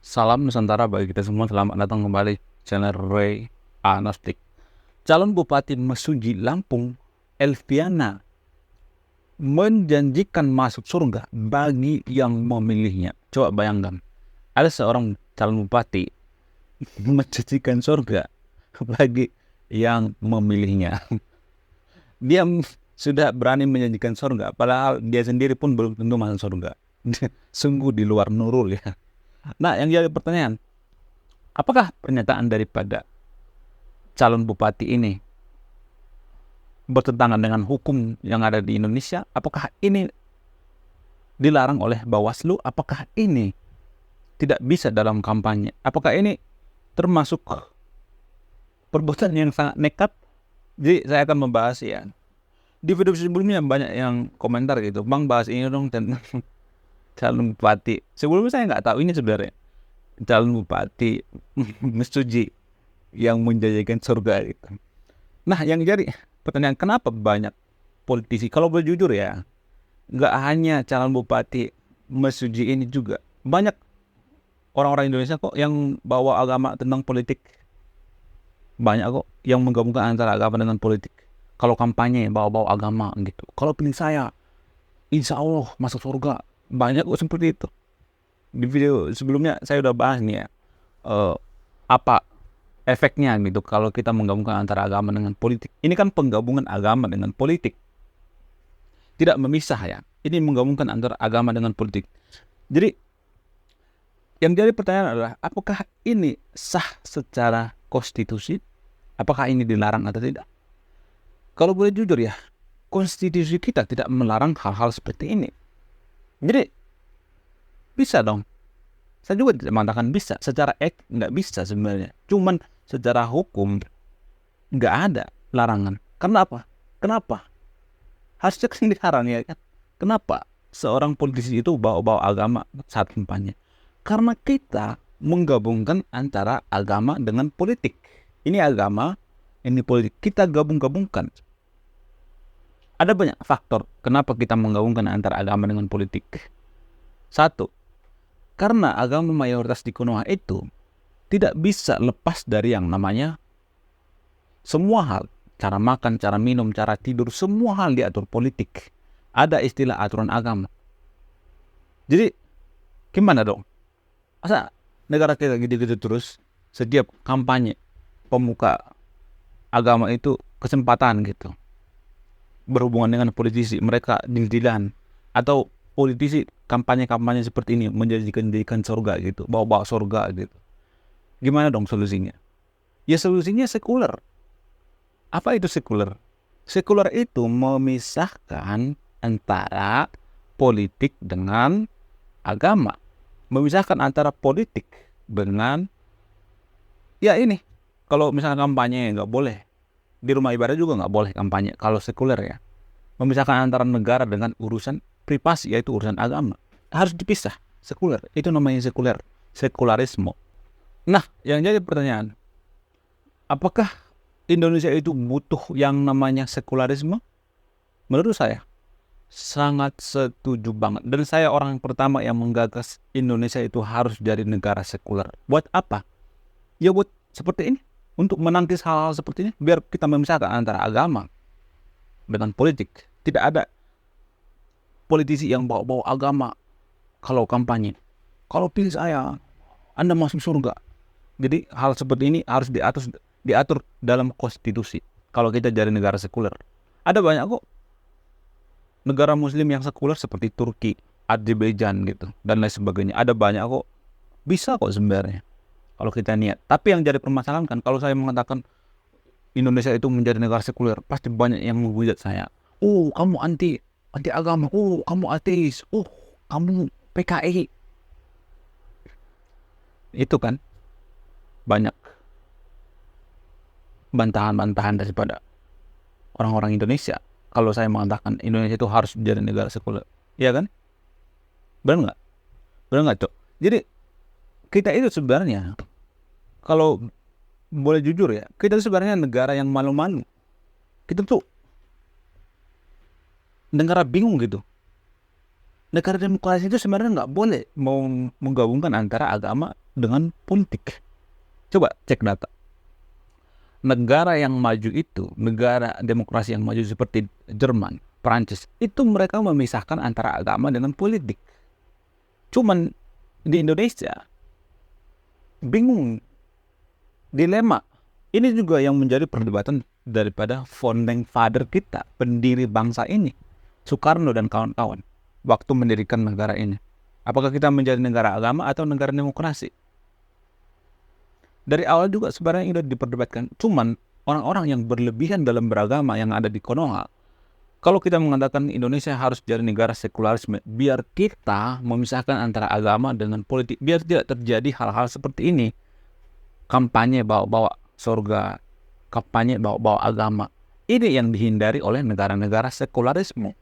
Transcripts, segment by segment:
Salam Nusantara bagi kita semua. Selamat datang kembali channel Ray Agnostik. Calon Bupati Mesuji Lampung, Elviana, menjanjikan masuk surga bagi yang memilihnya. Coba bayangkan, ada seorang calon bupati menjanjikan surga bagi yang memilihnya. Dia sudah berani menjanjikan surga, padahal dia sendiri pun belum tentu masuk surga. Sungguh di luar nurul ya. Nah, yang jadi pertanyaan, apakah pernyataan daripada calon bupati ini bertentangan dengan hukum yang ada di Indonesia? Apakah ini dilarang oleh Bawaslu? Apakah ini tidak bisa dalam kampanye? Apakah ini termasuk perbuatan yang sangat nekat? Jadi saya akan membahas ya. Di video sebelumnya banyak yang komentar gitu, Bang bahas ini dong tentang calon bupati. Sebelumnya saya nggak tahu ini sebenarnya calon bupati Mesuji yang menjanjikan surga gitu. Nah, yang jadi pertanyaan, kenapa banyak politisi, kalau boleh jujur ya, nggak hanya calon bupati Mesuji ini juga, banyak orang-orang Indonesia kok yang bawa agama tentang politik. Banyak kok yang menggabungkan antara agama dengan politik. Kalau kampanye bawa-bawa agama gitu. Kalau pilih saya, insya Allah masuk surga. Banyak kok seperti itu. Di video sebelumnya saya udah bahas nih ya, apa efeknya gitu kalau kita menggabungkan antara agama dengan politik. Ini kan penggabungan agama dengan politik, tidak memisah ya. Ini menggabungkan antara agama dengan politik. Jadi yang jadi pertanyaan adalah, apakah ini sah secara konstitusi? Apakah ini dilarang atau tidak? Kalau boleh jujur ya, konstitusi kita tidak melarang hal-hal seperti ini. Jadi bisa dong. Saya juga tidak mengatakan bisa. Secara nggak bisa sebenarnya. Cuman secara hukum nggak ada larangan. Karena apa? Kenapa? Harusnya kan dilarang ya kan? Kenapa seorang politisi itu bawa-bawa agama saat kampanye? Karena kita menggabungkan antara agama dengan politik. Ini agama, ini politik. Kita gabung-gabungkan. Ada banyak faktor kenapa kita menggabungkan antara agama dengan politik. Satu, karena agama mayoritas di Konoha itu tidak bisa lepas dari yang namanya semua hal. Cara makan, cara minum, cara tidur, semua hal diatur politik. Ada istilah aturan agama. Jadi gimana dong? Masa negara kita gitu-gitu terus, setiap kampanye pemuka agama itu kesempatan gitu berhubungan dengan politisi, mereka deal-dealan, atau politisi kampanye-kampanye seperti ini menjadikan surga gitu, bawa-bawa surga gitu. Gimana dong solusinya? Ya solusinya sekuler. Apa itu sekuler? Sekuler itu memisahkan antara politik dengan agama. Memisahkan antara politik dengan, ya ini, kalau misalnya kampanye nggak boleh, di rumah ibadah juga nggak boleh kampanye kalau sekuler ya. Memisahkan antara negara dengan urusan privasi, yaitu urusan agama. Harus dipisah, sekuler. Itu namanya sekuler, sekularisme. Nah, yang jadi pertanyaan, apakah Indonesia itu butuh yang namanya sekularisme? Menurut saya, sangat setuju banget. Dan saya orang pertama yang menggagas Indonesia itu harus jadi negara sekuler. Buat apa? Ya buat seperti ini. Untuk menangkis hal-hal seperti ini. Biar kita memisahkan antara agama dengan politik. Tidak ada politisi yang bawa-bawa agama kalau kampanye. Kalau pilih saya, Anda masuk surga. Jadi hal seperti ini harus diatur dalam konstitusi. Kalau kita jadi negara sekuler. Ada banyak kok negara muslim yang sekuler seperti Turki, Azerbaijan gitu, dan lain sebagainya. Ada banyak kok. Bisa kok sebenarnya kalau kita niat. Tapi yang jadi permasalahan kan, kalau saya mengatakan Indonesia itu menjadi negara sekuler, pasti banyak yang menghujat saya. Oh, kamu anti agama. Oh, kamu ateis. Oh, kamu PKI. Itu kan banyak bantahan-bantahan daripada orang-orang Indonesia kalau saya mengatakan Indonesia itu harus menjadi negara sekuler. Iya kan? Benar nggak? Benar nggak, Cok? Jadi kita itu sebenarnya, kalau boleh jujur ya, kita itu sebenarnya negara yang malu-malu. Kita tuh negara bingung gitu. Negara demokrasi itu sebenarnya nggak boleh mau menggabungkan antara agama dengan politik. Coba cek data. Negara yang maju itu, negara demokrasi yang maju seperti Jerman, Prancis, itu mereka memisahkan antara agama dengan politik. Cuman di Indonesia bingung, dilema. Ini juga yang menjadi perdebatan daripada founding father kita, pendiri bangsa ini, Soekarno dan kawan-kawan, waktu mendirikan negara ini. Apakah kita menjadi negara agama atau negara demokrasi? Dari awal juga sebenarnya sudah diperdebatkan. Cuman orang-orang yang berlebihan dalam beragama yang ada di Konoha, kalau kita mengatakan Indonesia harus jadi negara sekularisme, biar kita memisahkan antara agama dengan politik, biar tidak terjadi hal-hal seperti ini. Kampanye bawa-bawa surga, kampanye bawa-bawa agama. Ini yang dihindari oleh negara-negara sekularisme.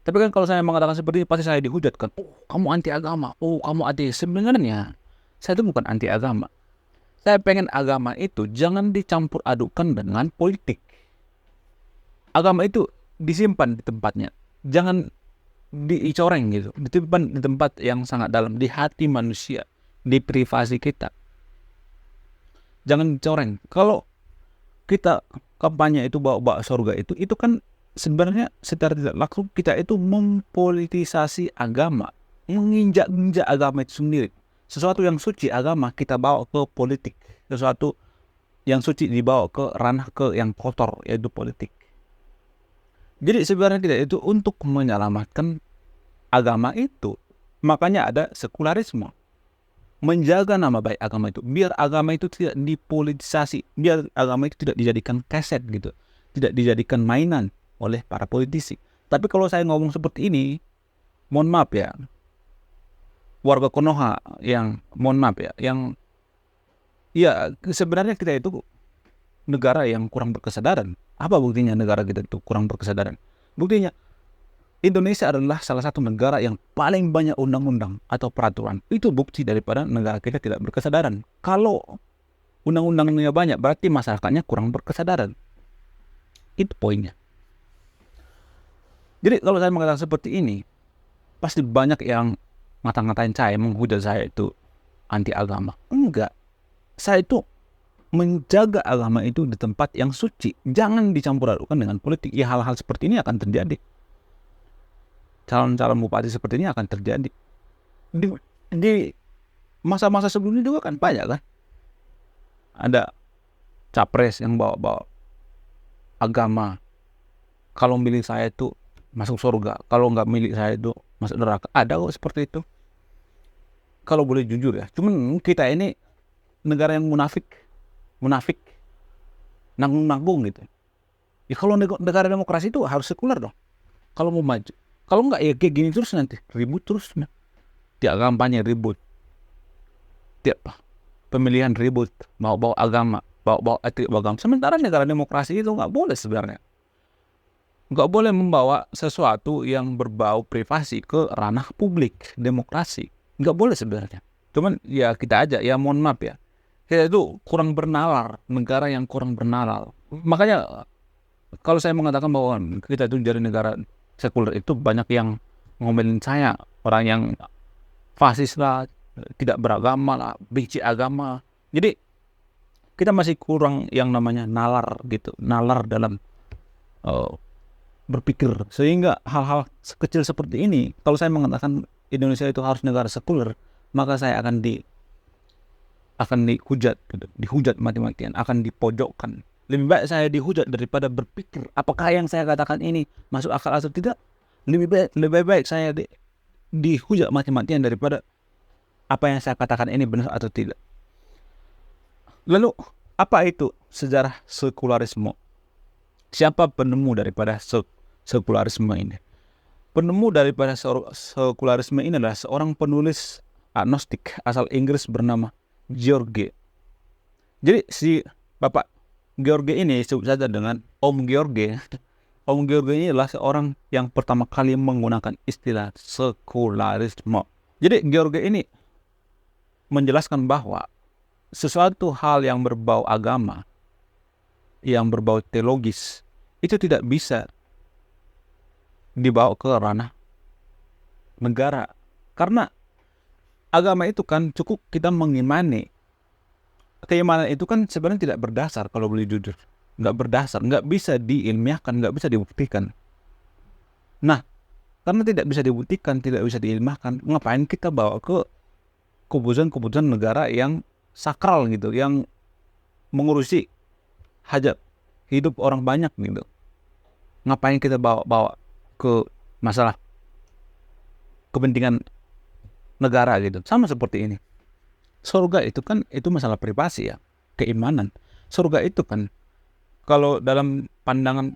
Tapi kan kalau saya mengatakan seperti ini, pasti saya dihujatkan. Oh, kamu anti agama. Oh, kamu anti. Sebenarnya, saya itu bukan anti agama. Saya pengen agama itu jangan dicampur adukan dengan politik. Agama itu disimpan di tempatnya. Jangan dicoreng gitu. Disimpan di tempat yang sangat dalam, di hati manusia, di privasi kita. Jangan dicoreng. Kalau kita kampanye itu bawa-bawa surga itu kan sebenarnya secara tidak langsung kita itu mempolitisasi agama, menginjak-injak agama itu sendiri. Sesuatu yang suci agama kita bawa ke politik, sesuatu yang suci dibawa ke ranah ke yang kotor, yaitu politik. Jadi sebenarnya tidak itu untuk menyelamatkan agama itu. Makanya ada sekularisme, menjaga nama baik agama itu, biar agama itu tidak dipolitisasi, biar agama itu tidak dijadikan keset gitu, tidak dijadikan mainan oleh para politisi. Tapi kalau saya ngomong seperti ini, mohon maaf ya, warga Konoha yang mohon maaf ya, yang ya sebenarnya kita itu negara yang kurang berkesadaran. Apa buktinya negara kita itu kurang berkesadaran? Buktinya Indonesia adalah salah satu negara yang paling banyak undang-undang atau peraturan. Itu bukti daripada negara kita tidak berkesadaran. Kalau undang-undangnya banyak, berarti masyarakatnya kurang berkesadaran. Itu poinnya. Jadi kalau saya mengatakan seperti ini, pasti banyak yang ngata-ngatain saya, menghujat saya itu anti agama. Enggak. Saya itu menjaga agama itu di tempat yang suci. Jangan dicampur adukan dengan politik. Ya hal-hal seperti ini akan terjadi. Calon-calon bupati seperti ini akan terjadi. Di masa-masa sebelumnya juga kan banyak kan. Ada capres yang bawa-bawa agama. Kalau milih saya itu masuk surga. Kalau nggak milih saya itu masuk neraka. Ada kok seperti itu. Kalau boleh jujur ya. Cuman kita ini negara yang munafik. Nanggung-nanggung gitu. Ya kalau negara demokrasi itu harus sekuler dong. Kalau mau maju. Kalau enggak ya kayak gini terus nanti. Ribut terus. Tiap kampanye ribut. Tiap pemilihan ribut. Bawa-bawa agama. Bawa-bawa etik agama. Sementara negara demokrasi itu enggak boleh sebenarnya. Enggak boleh membawa sesuatu yang berbau privasi ke ranah publik. Demokrasi. Enggak boleh sebenarnya. Cuman ya kita aja. Ya mohon maaf ya. Kita itu kurang bernalar. Negara yang kurang bernalar. Makanya kalau saya mengatakan bahwa kita itu jadi negara sekuler itu banyak yang ngomelin saya, orang yang fasis lah, tidak beragama lah, benci agama. Jadi kita masih kurang yang namanya nalar gitu, nalar dalam berpikir. Sehingga hal-hal kecil seperti ini, kalau saya mengatakan Indonesia itu harus negara sekuler, maka saya akan dihujat, gitu. Dihujat mati-matian, akan dipojokkan. Lebih baik saya dihujat daripada berpikir apakah yang saya katakan ini masuk akal atau tidak. Lebih baik saya dihujat mati-matian daripada apa yang saya katakan ini benar atau tidak. Lalu apa itu sejarah sekularisme? Siapa penemu daripada sekularisme ini? Penemu daripada sekularisme ini adalah seorang penulis agnostik asal Inggris bernama George. Jadi si Bapak George ini disebut saja dengan Om George. Om George ini adalah seorang yang pertama kali menggunakan istilah sekularisme. Jadi George ini menjelaskan bahwa sesuatu hal yang berbau agama, yang berbau teologis, itu tidak bisa dibawa ke ranah negara. Karena agama itu kan cukup kita mengimani. Keimanan itu kan sebenarnya tidak berdasar, kalau boleh jujur. Nggak berdasar, nggak bisa diilmiahkan, nggak bisa dibuktikan. Nah, karena tidak bisa dibuktikan, tidak bisa diilmiahkan, ngapain kita bawa ke keputusan-keputusan negara yang sakral gitu, yang mengurusi hajat hidup orang banyak gitu. Ngapain kita bawa ke masalah kepentingan negara gitu. Sama seperti ini. Surga itu kan itu masalah privasi ya, keimanan. Surga itu kan kalau dalam pandangan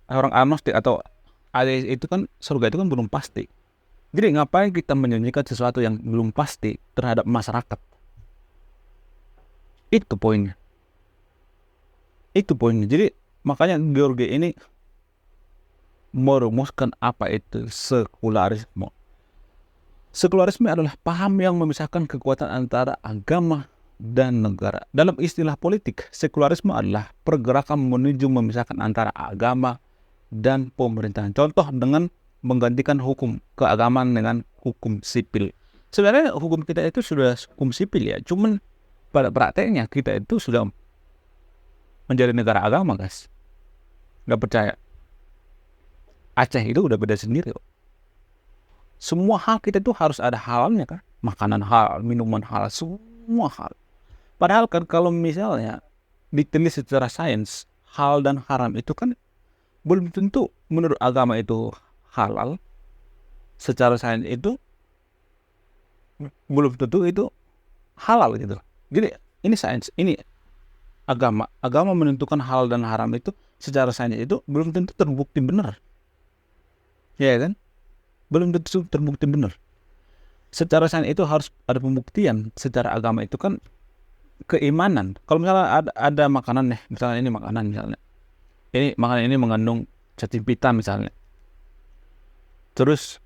orang agnostik atau ateis itu kan surga itu kan belum pasti. Jadi ngapain kita menyembunyikan sesuatu yang belum pasti terhadap masyarakat? Itu poinnya. Itu poinnya. Jadi makanya George ini merumuskan apa itu sekularisme. Sekularisme adalah paham yang memisahkan kekuatan antara agama dan negara. Dalam istilah politik, sekularisme adalah pergerakan menuju memisahkan antara agama dan pemerintahan. Contoh dengan menggantikan hukum keagamaan dengan hukum sipil. Sebenarnya hukum kita itu sudah hukum sipil ya, cuman pada prakteknya kita itu sudah menjadi negara agama, guys. Nggak percaya? Aceh itu udah beda sendiri kok. Semua hal kita itu harus ada halalnya kan, makanan halal, minuman halal, semua hal. Padahal kan kalau misalnya diteliti secara sains, halal dan haram itu kan belum tentu menurut agama itu halal. Secara sains itu belum tentu itu halal gitu. Jadi ini sains, ini agama. Agama menentukan halal dan haram itu secara sains itu belum tentu terbukti benar. Ya kan? Belum tentu terbukti benar. Secara sains itu harus ada pembuktian. Secara agama itu kan keimanan. Kalau misalnya ada makanan nih, misalnya ini makanan misalnya. Ini makanan ini mengandung cacing pita misalnya. Terus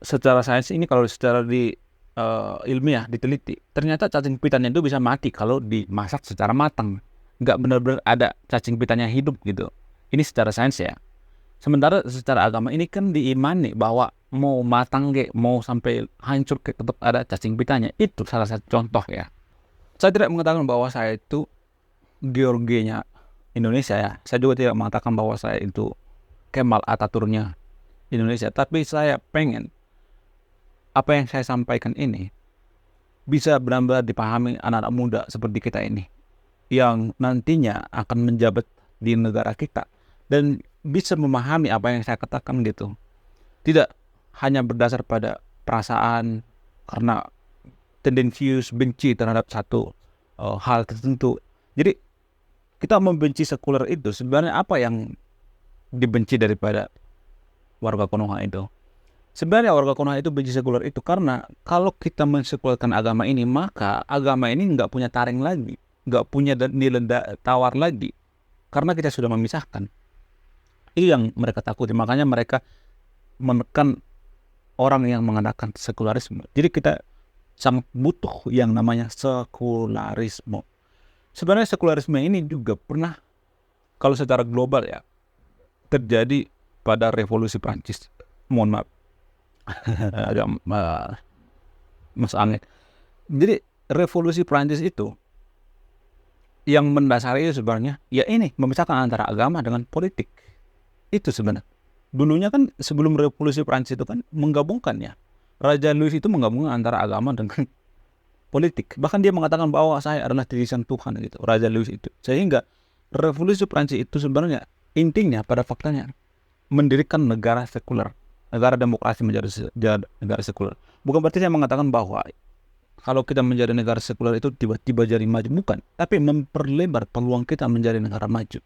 secara sains ini kalau secara ilmiah diteliti, ternyata cacing pitanya itu bisa mati kalau dimasak secara matang. Nggak benar-benar ada cacing pitanya hidup gitu. Ini secara sains ya. Sementara secara agama ini kan diimani bahwa mau matang mau sampai hancur tetap ada cacing pitanya. Itu salah satu contoh ya. Saya tidak mengatakan bahwa saya itu George-nya Indonesia ya. Saya juga tidak mengatakan bahwa saya itu Kemal Ataturknya Indonesia. Tapi saya pengen apa yang saya sampaikan ini bisa benar-benar dipahami anak-anak muda seperti kita ini, yang nantinya akan menjabat di negara kita dan bisa memahami apa yang saya katakan gitu. Tidak hanya berdasar pada perasaan karena tendensius benci terhadap satu hal tertentu. Jadi kita membenci sekuler itu sebenarnya apa yang dibenci daripada warga Konoha itu? Sebenarnya warga Konoha itu benci sekuler itu karena kalau kita mensekulerkan agama ini, maka agama ini nggak punya taring lagi, nggak punya nilai tawar lagi, karena kita sudah memisahkan. Itu yang mereka takuti. Makanya mereka menekan orang yang mengadakan sekularisme. Jadi kita sangat butuh yang namanya sekularisme. Sebenarnya sekularisme ini juga pernah, kalau secara global ya, terjadi pada revolusi Prancis. Mohon maaf. Agak Mas Angin. Jadi revolusi Prancis itu yang mendasari itu sebenarnya ya ini, memisahkan antara agama dengan politik. Itu sebenarnya. Dulunya kan sebelum revolusi Prancis itu kan menggabungkan ya. Raja Louis itu menggabungkan antara agama dengan politik. Bahkan dia mengatakan bahwa saya adalah titisan Tuhan gitu. Raja Louis itu. Sehingga revolusi Prancis itu sebenarnya intinya pada faktanya mendirikan negara sekuler. Negara demokrasi menjadi negara sekuler. Bukan berarti saya mengatakan bahwa kalau kita menjadi negara sekuler itu tiba-tiba jadi maju. Bukan. Tapi memperlebar peluang kita menjadi negara maju.